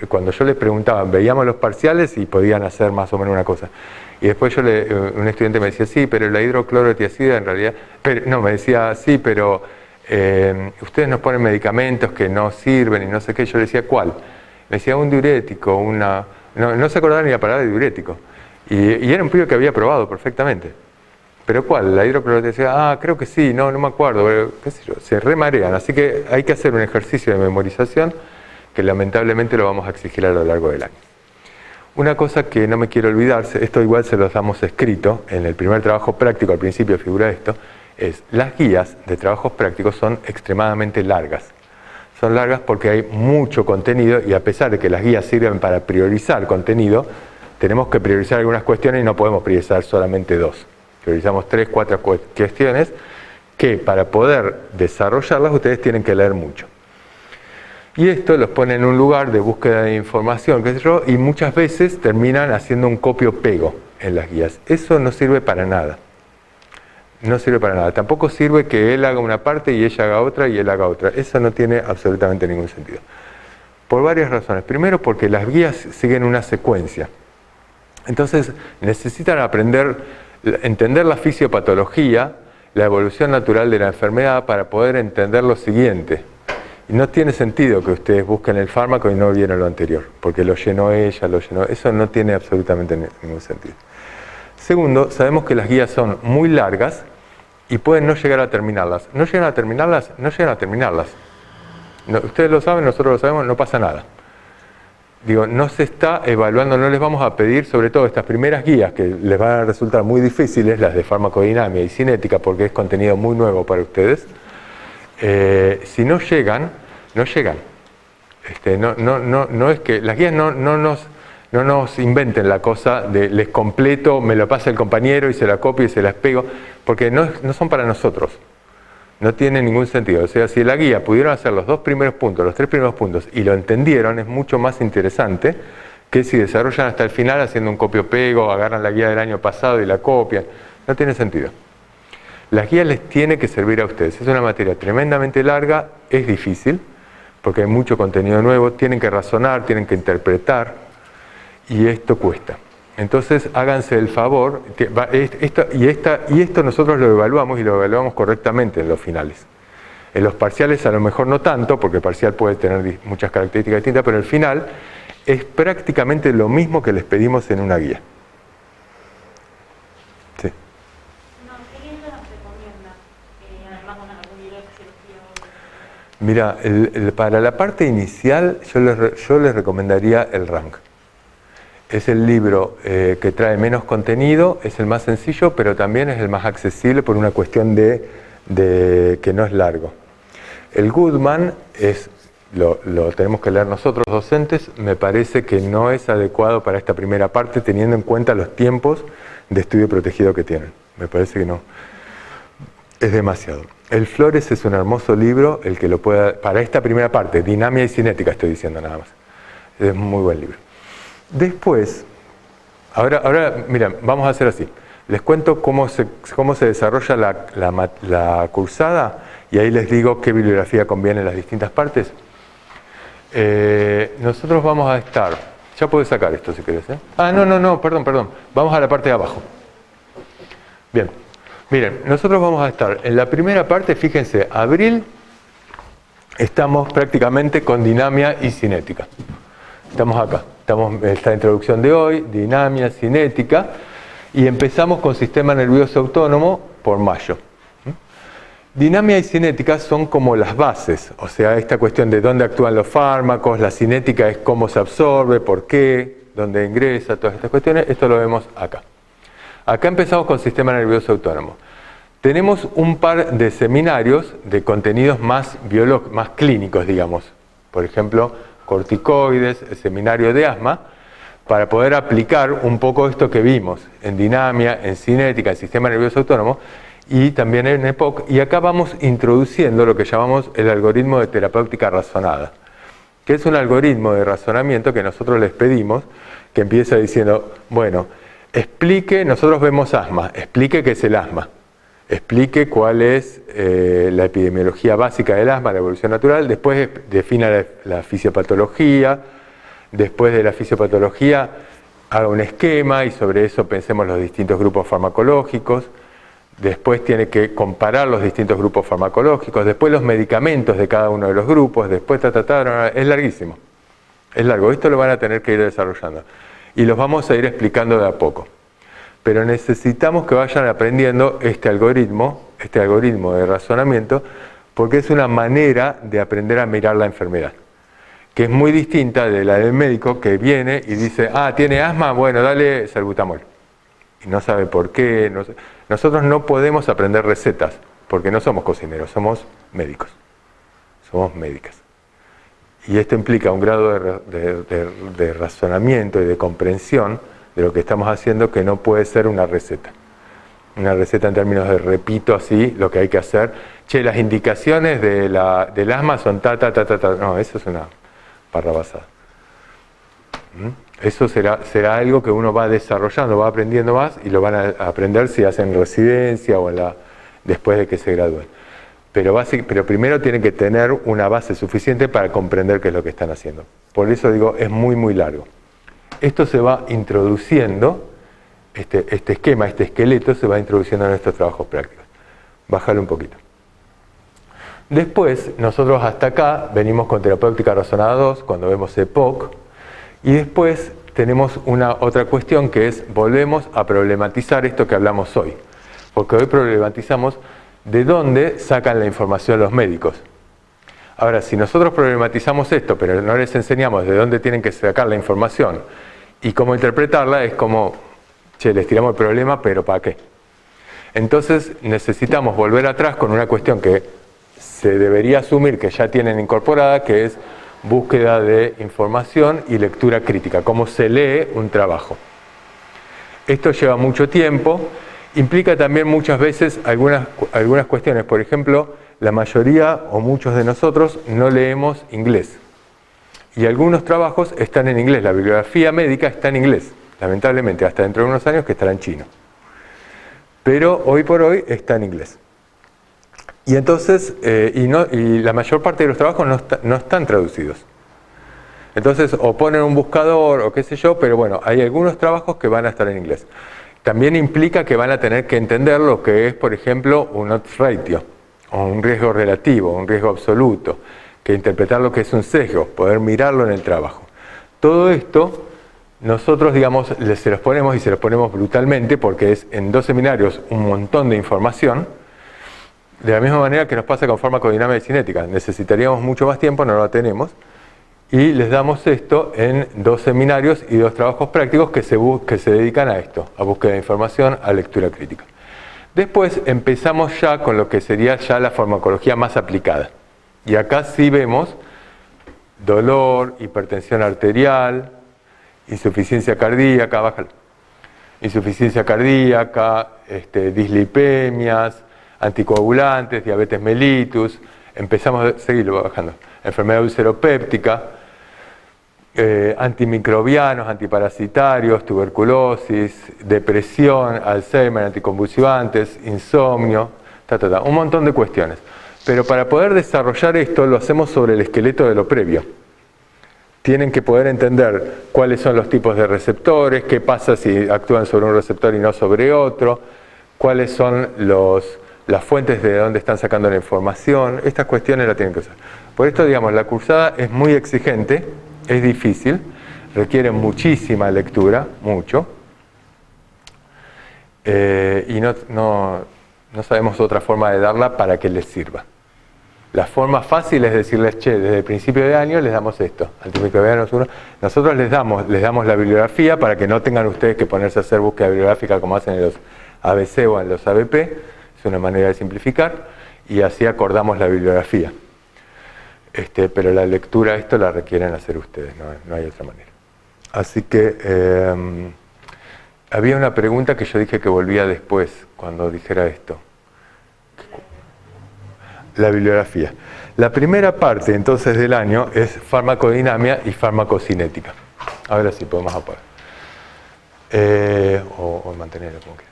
Cuando yo les preguntaba, veíamos los parciales y podían hacer más o menos una cosa. Y después un estudiante me decía, sí, pero la hidroclorotiazida en realidad... me decía, sí, pero ustedes nos ponen medicamentos que no sirven y no sé qué. Yo le decía, ¿cuál? Me decía, un diurético, no se acordaba ni la palabra de diurético. Y era un pibe que había probado perfectamente. ¿pero cuál? La hidroclorotiazida, creo que sí, no me acuerdo, pero, qué sé yo, se remarean. Así que hay que hacer un ejercicio de memorización que lamentablemente lo vamos a exigir a lo largo del año. Una cosa que no me quiero olvidar, esto igual se los damos escrito, en el primer trabajo práctico, al principio figura esto, es las guías de trabajos prácticos son extremadamente largas. Son largas porque hay mucho contenido y a pesar de que las guías sirven para priorizar contenido, tenemos que priorizar algunas cuestiones y no podemos priorizar solamente 2. Priorizamos 3, 4 cuestiones que para poder desarrollarlas ustedes tienen que leer mucho. Y esto los pone en un lugar de búsqueda de información, qué sé yo, y muchas veces terminan haciendo un copio-pego en las guías. Eso no sirve para nada. No sirve para nada. Tampoco sirve que él haga una parte y ella haga otra y él haga otra. Eso no tiene absolutamente ningún sentido. Por varias razones. Primero, porque las guías siguen una secuencia. Entonces, necesitan entender la fisiopatología, la evolución natural de la enfermedad para poder entender lo siguiente. Y no tiene sentido que ustedes busquen el fármaco y no vieron lo anterior, porque lo llenó ella, lo llenó... Eso no tiene absolutamente ningún sentido. Segundo, sabemos que las guías son muy largas y pueden no llegar a terminarlas. ¿No llegan a terminarlas? No llegan a terminarlas. No, ustedes lo saben, nosotros lo sabemos, no pasa nada. Digo, no se está evaluando, no les vamos a pedir, sobre todo estas primeras guías que les van a resultar muy difíciles, las de farmacodinámica y cinética, porque es contenido muy nuevo para ustedes. Si no llegan, no llegan. No es que las guías no nos inventen la cosa de les completo, me lo pasa el compañero y se la copio y se las pego, porque no son para nosotros. No tiene ningún sentido. O sea, si la guía pudieron hacer los 2 primeros puntos, los 3 primeros puntos y lo entendieron, es mucho más interesante que si desarrollan hasta el final haciendo un copio-pego, agarran la guía del año pasado y la copian. No tiene sentido. Las guías les tiene que servir a ustedes. Es una materia tremendamente larga, es difícil, porque hay mucho contenido nuevo, tienen que razonar, tienen que interpretar, y esto cuesta. Entonces, háganse el favor, esto nosotros lo evaluamos y lo evaluamos correctamente en los finales. En los parciales a lo mejor no tanto, porque el parcial puede tener muchas características distintas, pero el final es prácticamente lo mismo que les pedimos en una guía. Sí. Mira, para la parte inicial yo les recomendaría el RANC. Es el libro que trae menos contenido, es el más sencillo, pero también es el más accesible por una cuestión de que no es largo. El Goodman lo tenemos que leer nosotros docentes, me parece que no es adecuado para esta primera parte teniendo en cuenta los tiempos de estudio protegido que tienen. Me parece que no. Es demasiado. El Flores es un hermoso libro, el que lo pueda, para esta primera parte, Dinamia y Cinética estoy diciendo nada más. Es un muy buen libro. Después, ahora mira, vamos a hacer así. Les cuento cómo se desarrolla la cursada y ahí les digo qué bibliografía conviene en las distintas partes. Nosotros vamos a estar, ya puedes sacar esto si querés. No, perdón. Vamos a la parte de abajo. Bien. Miren, nosotros vamos a estar en la primera parte, fíjense, abril, estamos prácticamente con dinamia y cinética. Estamos acá, esta introducción de hoy, dinamia, cinética, y empezamos con sistema nervioso autónomo por mayo. Dinamia y cinética son como las bases, o sea, esta cuestión de dónde actúan los fármacos, la cinética es cómo se absorbe, por qué, dónde ingresa, todas estas cuestiones, esto lo vemos acá. Acá empezamos con sistema nervioso autónomo. Tenemos un par de seminarios de contenidos más clínicos, digamos. Por ejemplo, corticoides, el seminario de asma, para poder aplicar un poco esto que vimos en dinamia, en cinética, en sistema nervioso autónomo, y también en EPOC. Y acá vamos introduciendo lo que llamamos el algoritmo de terapéutica razonada, que es un algoritmo de razonamiento que nosotros les pedimos, que empieza diciendo, bueno, explique, nosotros vemos asma, explique qué es el asma, explique cuál es la epidemiología básica del asma, la evolución natural, después defina la fisiopatología, después de la fisiopatología haga un esquema y sobre eso pensemos los distintos grupos farmacológicos, después tiene que comparar los distintos grupos farmacológicos, después los medicamentos de cada uno de los grupos, después es larguísimo, es largo, esto lo van a tener que ir desarrollando. Y los vamos a ir explicando de a poco. pero necesitamos que vayan aprendiendo este algoritmo de razonamiento, porque es una manera de aprender a mirar la enfermedad, que es muy distinta de la del médico que viene y dice, ¿tiene asma? Bueno, dale salbutamol. Y no sabe por qué. Nosotros no podemos aprender recetas, porque no somos cocineros, somos médicos, somos médicas. Y esto implica un grado de razonamiento y de comprensión de lo que estamos haciendo que no puede ser una receta. Una receta en términos de, repito así, lo que hay que hacer. Las indicaciones del asma son ta. No, eso es una parrabasada. Eso será algo que uno va desarrollando, va aprendiendo más y lo van a aprender si hacen residencia o después de que se gradúen. Pero primero tienen que tener una base suficiente para comprender qué es lo que están haciendo. Por eso digo, es muy, muy largo. Esto se va introduciendo, este esquema, este esqueleto se va introduciendo en nuestros trabajos prácticos. Bájalo un poquito. Después, nosotros hasta acá venimos con terapéutica razonada 2, cuando vemos EPOC, y después tenemos otra cuestión que es, volvemos a problematizar esto que hablamos hoy. Porque hoy problematizamos de dónde sacan la información los médicos. Ahora, si nosotros problematizamos esto, pero no les enseñamos de dónde tienen que sacar la información y cómo interpretarla, es como, les tiramos el problema, pero ¿para qué? Entonces necesitamos volver atrás con una cuestión que se debería asumir que ya tienen incorporada, que es búsqueda de información y lectura crítica, cómo se lee un trabajo. Esto lleva mucho tiempo, implica también muchas veces algunas cuestiones. Por ejemplo, la mayoría o muchos de nosotros no leemos inglés. Y algunos trabajos están en inglés, la bibliografía médica está en inglés, lamentablemente, hasta dentro de unos años que estará en chino. Pero hoy por hoy está en inglés. Y entonces, y la mayor parte de los trabajos no están traducidos. Entonces, o ponen un buscador o qué sé yo, pero bueno, hay algunos trabajos que van a estar en inglés. También implica que van a tener que entender lo que es, por ejemplo, un odds ratio, o un riesgo relativo, un riesgo absoluto, que interpretar lo que es un sesgo, poder mirarlo en el trabajo. Todo esto, nosotros, digamos, se los ponemos y se los ponemos brutalmente, porque es en 2 seminarios un montón de información. De la misma manera que nos pasa con farmacodinámica y cinética. Necesitaríamos mucho más tiempo, no lo tenemos. Y les damos esto en 2 seminarios y 2 trabajos prácticos que se dedican a esto, a búsqueda de información, a lectura crítica. Después empezamos ya con lo que sería ya la farmacología más aplicada. Y acá sí vemos dolor, hipertensión arterial, insuficiencia cardíaca, dislipemias, anticoagulantes, diabetes mellitus, empezamos a seguirlo bajando, enfermedad ulceropéptica, antimicrobianos, antiparasitarios, tuberculosis, depresión, Alzheimer, anticonvulsivantes, insomnio, un montón de cuestiones. Pero para poder desarrollar esto lo hacemos sobre el esqueleto de lo previo. Tienen que poder entender cuáles son los tipos de receptores, qué pasa si actúan sobre un receptor y no sobre otro, cuáles son las fuentes de dónde están sacando la información. Estas cuestiones las tienen que usar. Por esto, digamos, la cursada es muy exigente, es difícil, requiere muchísima lectura, mucho, y no sabemos otra forma de darla para que les sirva. La forma fácil es decirles, desde el principio de año les damos esto, antimicrobianos 1. Nosotros les damos la bibliografía para que no tengan ustedes que ponerse a hacer búsqueda bibliográfica como hacen en los ABC o en los ABP, es una manera de simplificar, y así acordamos la bibliografía. Pero la lectura, esto la requieren hacer ustedes, no hay otra manera. Así que había una pregunta que yo dije que volvía después, cuando dijera esto. La bibliografía. La primera parte entonces del año es farmacodinamia y farmacocinética. Ahora sí podemos apagar. O mantenerlo como quieran.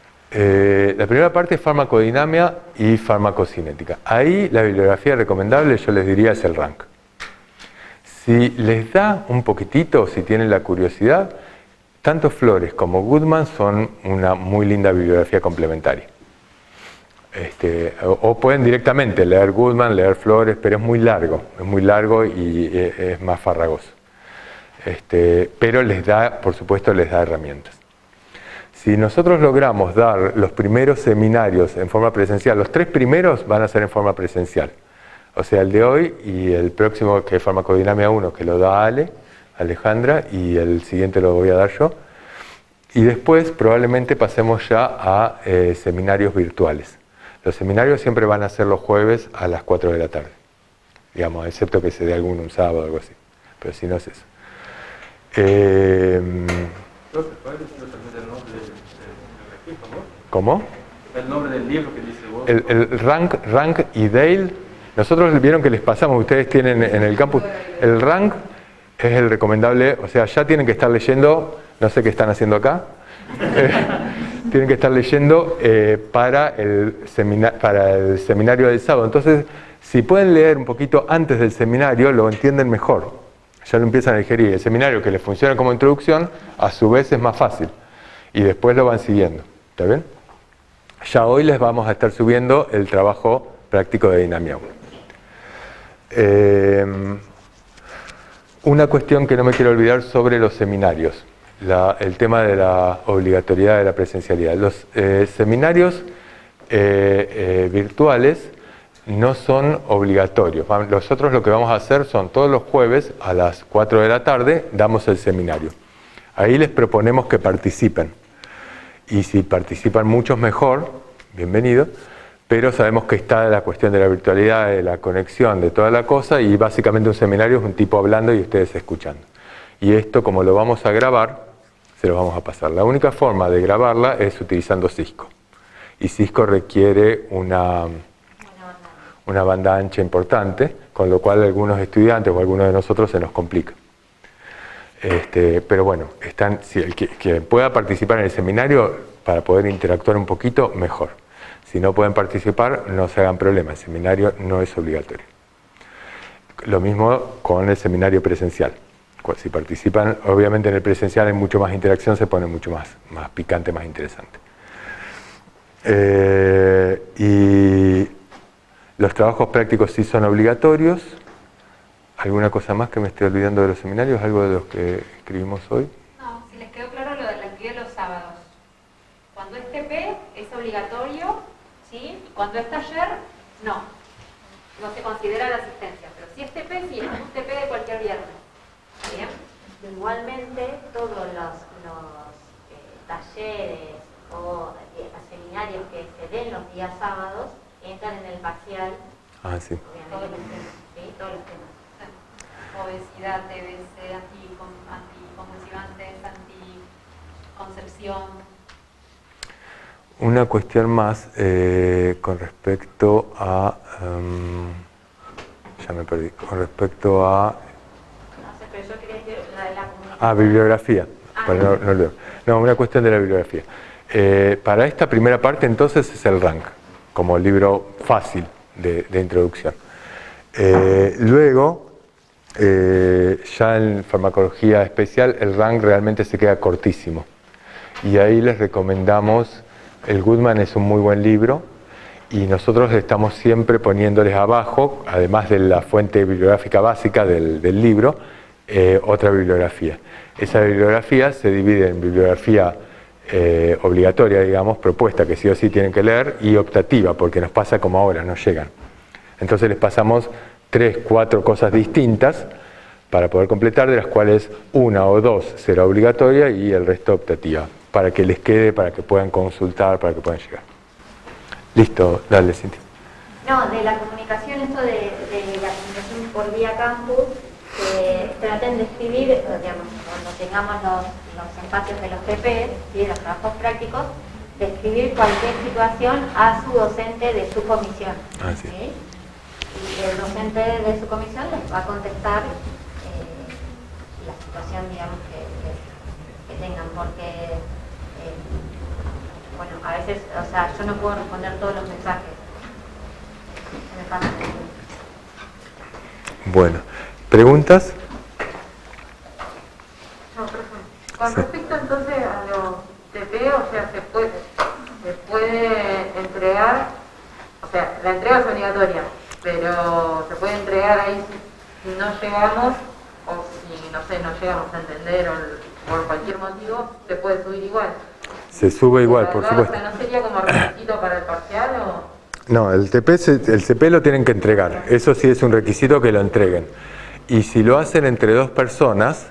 La primera parte es farmacodinamia y farmacocinética. Ahí la bibliografía recomendable yo les diría es el RANC. Si les da un poquitito, si tienen la curiosidad, tanto Flores como Goodman son una muy linda bibliografía complementaria. O pueden directamente leer Goodman, leer Flores, pero es muy largo y es más farragoso. Pero les da, por supuesto, les da herramientas. Si nosotros logramos dar los primeros seminarios en forma presencial, los 3 primeros van a ser en forma presencial. O sea, el de hoy y el próximo, que es Farmacodinamia 1, que lo da Alejandra, y el siguiente lo voy a dar yo. Y después probablemente pasemos ya a seminarios virtuales. Los seminarios siempre van a ser los jueves a las 4 de la tarde. Digamos, excepto que se dé alguno un sábado o algo así. Pero si no es eso. ¿Cómo? El nombre del libro que dice vos. El Rank y Dale. Nosotros vieron que les pasamos, ustedes tienen en el campus. El Rank es el recomendable, o sea, ya tienen que estar leyendo, no sé qué están haciendo acá. Tienen que estar leyendo para el seminario del sábado. Entonces, si pueden leer un poquito antes del seminario, lo entienden mejor. Ya lo empiezan a digerir. El seminario que les funciona como introducción, a su vez es más fácil. Y después lo van siguiendo. ¿Está bien? Ya hoy les vamos a estar subiendo el trabajo práctico de Dinamia 1. Una cuestión que no me quiero olvidar sobre los seminarios. El tema de la obligatoriedad de la presencialidad. Los seminarios virtuales no son obligatorios. Nosotros lo que vamos a hacer son todos los jueves a las 4 de la tarde damos el seminario. Ahí les proponemos que participen. Y si participan muchos mejor, bienvenido. Pero sabemos que está la cuestión de la virtualidad, de la conexión, de toda la cosa, y básicamente un seminario es un tipo hablando y ustedes escuchando. Y esto, como lo vamos a grabar, se lo vamos a pasar. La única forma de grabarla es utilizando Cisco. Y Cisco requiere una banda ancha importante, con lo cual algunos estudiantes o algunos de nosotros se nos complica. Pero bueno, si el que pueda participar en el seminario para poder interactuar un poquito, mejor. Si no pueden participar, no se hagan problemas, el seminario no es obligatorio. Lo mismo con el seminario presencial. Si participan, obviamente en el presencial hay mucho más interacción, se pone mucho más picante, más interesante. Y los trabajos prácticos sí son obligatorios. ¿Alguna cosa más que me estoy olvidando de los seminarios? ¿Algo de los que escribimos hoy? No, si les quedó claro lo de la actividad de los sábados. Cuando es TP es obligatorio, ¿sí? Cuando es taller, no. No se considera la asistencia. Pero si es TP, sí, es un TP de cualquier viernes. ¿Bien? Igualmente, todos los talleres o seminarios que se den los días sábados entran en el parcial. Ah, sí. Todos los temas. Sí, todos los temas. Obesidad, TBC, anticonvulsivantes, anticoncepción. Una cuestión más con respecto a... ya me perdí. Con respecto a... No sé, pero yo quería decir la de la comunicación. Bibliografía. Bueno, no, una cuestión de la bibliografía. Para esta primera parte entonces es el Rank, como libro fácil de introducción. Luego, ya en farmacología especial, el Rank realmente se queda cortísimo. Y ahí les recomendamos, el Goodman es un muy buen libro, y nosotros estamos siempre poniéndoles abajo, además de la fuente bibliográfica básica del libro, otra bibliografía. Esa bibliografía se divide en bibliografía obligatoria, digamos, propuesta, que sí o sí tienen que leer, y optativa, porque nos pasa como ahora, no llegan. Entonces les pasamos 3, 4 cosas distintas para poder completar, de las cuales 1 o 2 será obligatoria y el resto optativa, para que les quede, para que puedan consultar, para que puedan llegar. Listo, dale, Cintia. No, de la comunicación, esto de la comunicación por vía campus, traten de escribir, digamos, cuando tengamos los espacios de los TP y de los trabajos prácticos, de escribir cualquier situación a su docente de su comisión. Ah, sí. ¿Sí? Y el docente de su comisión les va a contestar la situación, digamos, que tengan, porque, bueno, a veces, o sea, yo no puedo responder todos los mensajes. Se me pasa. Bueno, ¿preguntas? No, por ejemplo, con respecto entonces a los TP, o sea, se puede entregar, o sea, la entrega es obligatoria, pero se puede entregar ahí si no llegamos, o si, no sé, no llegamos a entender o por cualquier motivo, se puede subir igual. Se sube igual, por supuesto. ¿No sería como requisito para el parcial o...? No, el CP lo tienen que entregar. Eso sí es un requisito que lo entreguen. Y si lo hacen entre dos personas,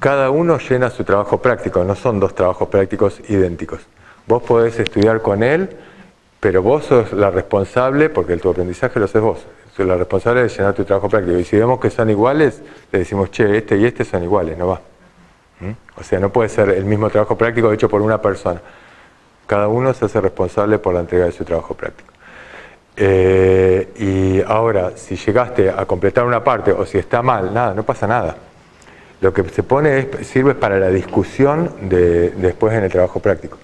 cada uno llena su trabajo práctico. No son dos trabajos prácticos idénticos. Vos podés estudiar con él, pero vos sos la responsable, porque tu aprendizaje lo haces vos. Sos la responsable de llenar tu trabajo práctico. Y si vemos que son iguales, le decimos, che, este y este son iguales, no va. O sea, no puede ser el mismo trabajo práctico hecho por una persona. Cada uno se hace responsable por la entrega de su trabajo práctico. Y ahora, si llegaste a completar una parte o si está mal, nada, no pasa nada. Lo que se pone sirve para la discusión después en el trabajo práctico.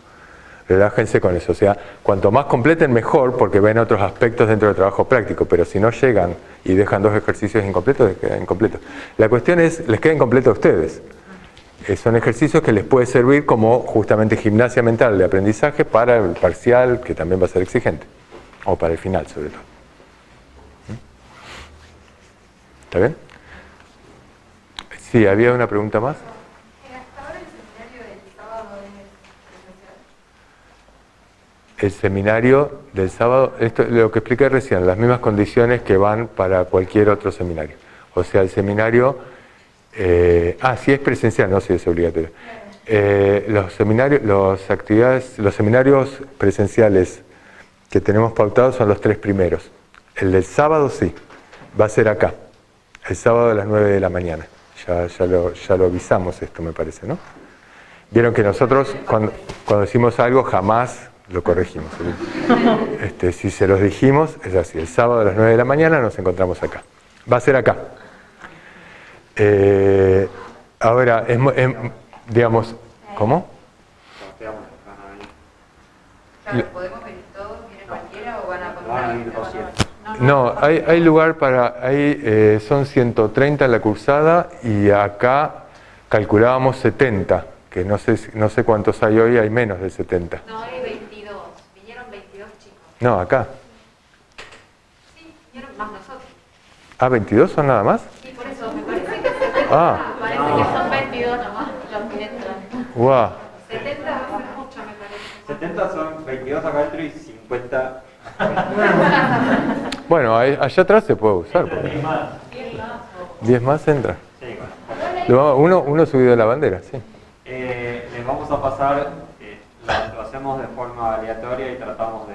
Relájense con eso. O sea, cuanto más completen, mejor, porque ven otros aspectos dentro del trabajo práctico. Pero si no llegan y dejan dos ejercicios incompletos, les quedan incompletos. La cuestión es, les queda incompleto a ustedes. Son ejercicios que les puede servir como justamente gimnasia mental de aprendizaje para el parcial, que también va a ser exigente. O para el final, sobre todo. ¿Está bien? Sí, ¿había una pregunta más? ¿Hasta ahora el seminario del sábado es presencial? El seminario del sábado, esto es lo que expliqué recién, las mismas condiciones que van para cualquier otro seminario. O sea, el seminario, sí es presencial, no, sí es obligatorio. Los seminarios presenciales que tenemos pautados son los 3 primeros. El del sábado sí, va a ser acá, el sábado a las 9 de la mañana. Ya lo avisamos esto, me parece, ¿no? Vieron que nosotros cuando decimos algo jamás lo corregimos. Si se los dijimos, es así, el sábado a las 9 de la mañana nos encontramos acá. Va a ser acá. Ahora, digamos, ¿cómo? Claro, ¿podemos venir todos? ¿Viene cualquiera o van a venir 200? No, hay lugar para, son 130 en la cursada y acá calculábamos 70, que no sé cuántos hay hoy, hay menos de 70. No, hay 22, vinieron 22 chicos. No, acá. Sí, vinieron más nosotros. Ah, ¿22 son nada más? Sí, por eso me parece que 70, parece que son 22 nomás los que entran. Guau. 70 va a ser mucho, me parece. 70 son 22 acá adentro y 50. Bueno, allá atrás se puede usar. 10 más entra. Sí, Uno subido de la bandera, sí. Les vamos a pasar, lo hacemos de forma aleatoria y tratamos de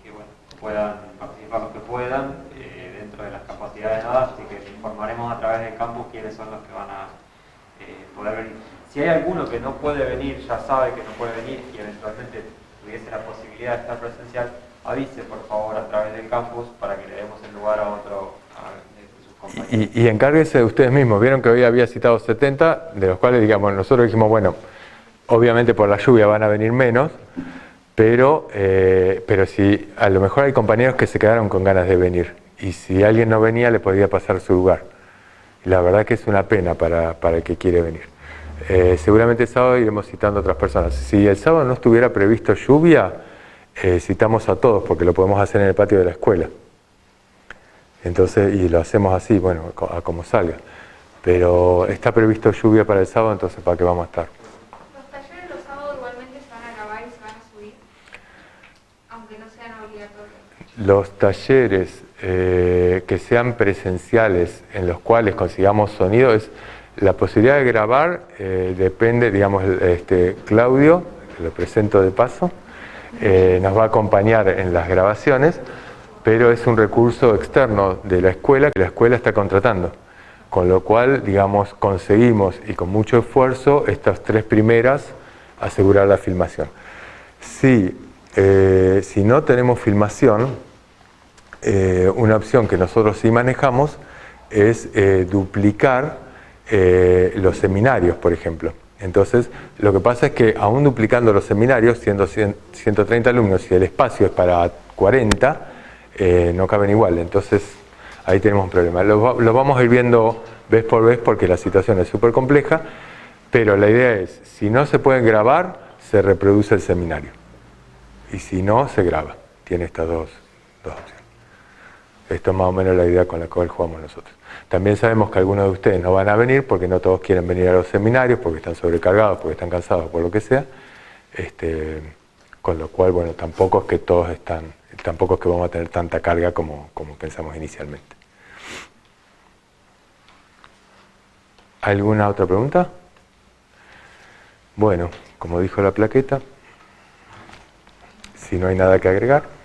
que puedan participar los que puedan dentro de las capacidades dadas, así que les informaremos a través del campus quiénes son los que van a poder venir. Si hay alguno que no puede venir, ya sabe que no puede venir y eventualmente tuviese la posibilidad de estar presencial, avise por favor a través del campus para que le demos el lugar a otro de sus compañeros. Y encárguense de ustedes mismos. Vieron que hoy había citado 70, de los cuales, digamos, nosotros dijimos, bueno, obviamente por la lluvia van a venir menos, pero si a lo mejor hay compañeros que se quedaron con ganas de venir y si alguien no venía le podía pasar su lugar. Y la verdad que es una pena para el que quiere venir. Seguramente el sábado iremos citando a otras personas. Si el sábado no estuviera previsto lluvia, citamos a todos porque lo podemos hacer en el patio de la escuela. Entonces, y lo hacemos así, bueno, a como salga. Pero está previsto lluvia para el sábado, entonces ¿para qué vamos a estar? Los talleres los sábados igualmente se van a grabar y se van a subir, aunque no sean obligatorios. Los talleres que sean presenciales, en los cuales consigamos sonido, es la posibilidad de grabar, depende, digamos, Claudio, que lo presento de paso, nos va a acompañar en las grabaciones, pero es un recurso externo de la escuela que la escuela está contratando, con lo cual, digamos, conseguimos y con mucho esfuerzo estas 3 primeras asegurar la filmación. Si no tenemos filmación, una opción que nosotros sí manejamos es duplicar los seminarios, por ejemplo. Entonces, lo que pasa es que aún duplicando los seminarios, siendo 130 alumnos y el espacio es para 40, no caben igual. Entonces, ahí tenemos un problema. Lo vamos a ir viendo vez por vez porque la situación es súper compleja, pero la idea es, si no se pueden grabar, se reproduce el seminario. Y si no, se graba. Tiene estas dos opciones. Esto es más o menos la idea con la cual jugamos nosotros. También sabemos que algunos de ustedes no van a venir porque no todos quieren venir a los seminarios, porque están sobrecargados, porque están cansados, por lo que sea. Con lo cual, bueno, tampoco es que tampoco es que vamos a tener tanta carga como pensamos inicialmente. ¿Alguna otra pregunta? Bueno, como dijo la plaqueta, si no hay nada que agregar.